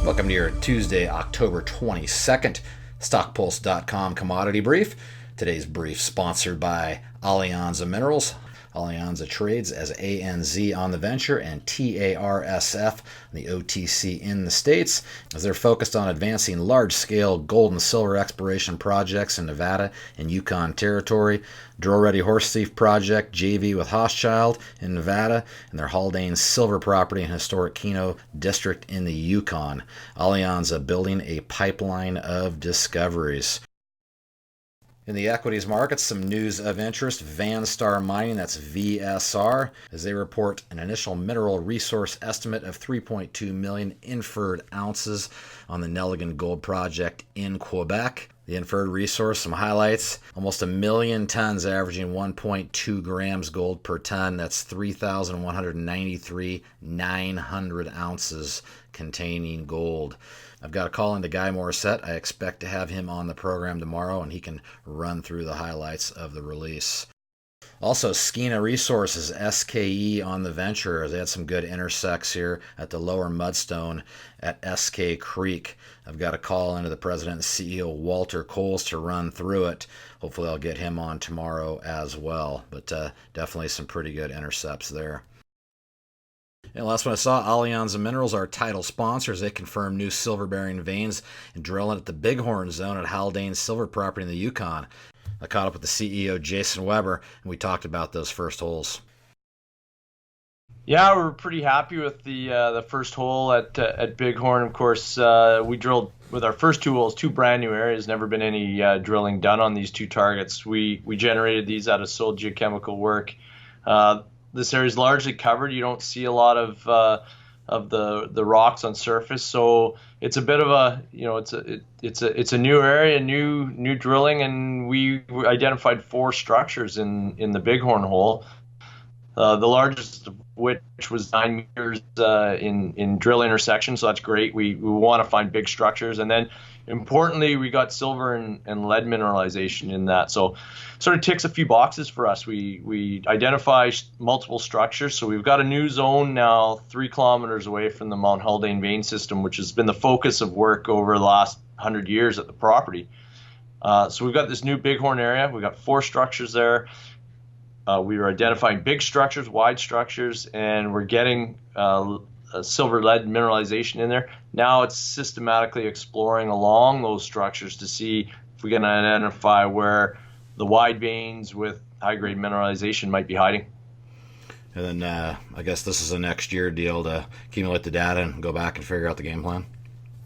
Welcome to your Tuesday, October 22nd, StockPulse.com commodity brief. Today's brief sponsored by Alianza Minerals. Alianza trades as ANZ on the venture and TARSF, the OTC in the States, as they're focused on advancing large-scale gold and silver exploration projects in Nevada and Yukon Territory, drill-ready horse thief project JV with Hochschild in Nevada, and their Haldane silver property in historic Keno district in the Yukon. Alianza building a pipeline of discoveries. In the equities markets, some news of interest. Vanstar Mining, that's VSR, as they report an initial mineral resource estimate of 3.2 million inferred ounces on the Nelligan Gold Project in Quebec. The inferred resource, some highlights: almost 1 million tons averaging 1.2 grams gold per ton. That's 3,193,900 ounces containing gold. I've got a call into Guy Morissette. I expect to have him on the program tomorrow, and he can run through the highlights of the release. Also, Skia Resources SKE on the venture. They had some good intersects here at the lower mudstone at SK Creek. I've got a call into the president and CEO, Walter Coles, to run through it. Hopefully I'll get him on tomorrow as well. But definitely some pretty good intercepts there. And last one I saw, Alianza Minerals, our title sponsors, they confirmed new silver-bearing veins and drilling at the Bighorn Zone at Haldane Silver Property in the Yukon. I caught up with the CEO, Jason Weber, and we talked about those first holes. Yeah, we're pretty happy with the first hole at Bighorn. Of course, we drilled with our first two holes, two brand new areas. Never been any drilling done on these two targets. We generated these out of soil geochemical work. This area is largely covered. You don't see a lot of the rocks on surface, so it's a bit of a it's a new area, new drilling, and we identified 4 structures in the Bighorn hole. The largest of which was 9 meters in drill intersection, so that's great. We want to find big structures, and then importantly, we got silver and lead mineralization in that. So sort of ticks a few boxes for us. We identify multiple structures, so we've got a new zone now 3 kilometers away from the Mount Haldane vein system, which has been the focus of work over the last 100 years at the property. So we've got this new Bighorn area. We've got 4 structures there. We were identifying big structures, wide structures, and we're getting silver lead mineralization in there. Now it's systematically exploring along those structures to see if we can identify where the wide veins with high-grade mineralization might be hiding. And then I guess this is a next year deal to accumulate the data and go back and figure out the game plan.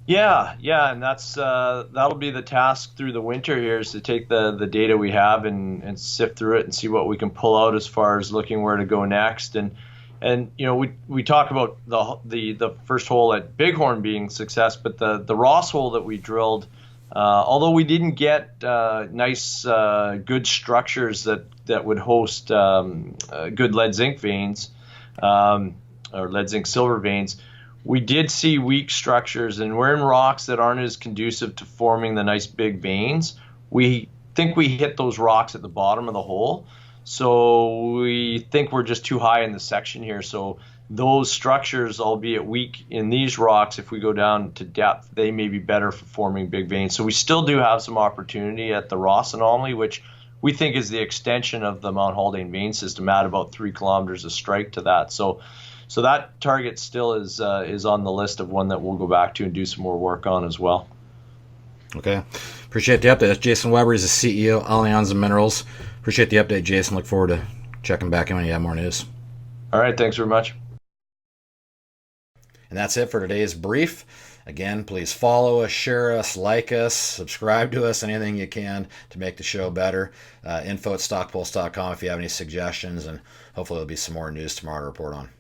Yeah, and that's that'll be the task through the winter here, is to take the data we have and sift through it and see what we can pull out as far as looking where to go next. And you know, we talk about the first hole at Bighorn being success, but the Ross hole that we drilled, although we didn't get nice good structures that would host good lead zinc veins or lead zinc silver veins, we did see weak structures, and we're in rocks that aren't as conducive to forming the nice big veins. We think we hit those rocks at the bottom of the hole, so we think we're just too high in the section here. So those structures, albeit weak in these rocks, if we go down to depth, they may be better for forming big veins. So we still do have some opportunity at the Ross anomaly, which we think is the extension of the Mount Haldane vein system at about 3 kilometers of strike to that. So that target still is on the list of one that we'll go back to and do some more work on as well. Okay. Appreciate the update. That's Jason Weber. He's the CEO, Alianza Minerals. Appreciate the update, Jason. Look forward to checking back in when you have more news. All right. Thanks very much. And that's it for today's brief. Again, please follow us, share us, like us, subscribe to us, anything you can to make the show better. Info@stockpulse.com if you have any suggestions, and hopefully there'll be some more news tomorrow to report on.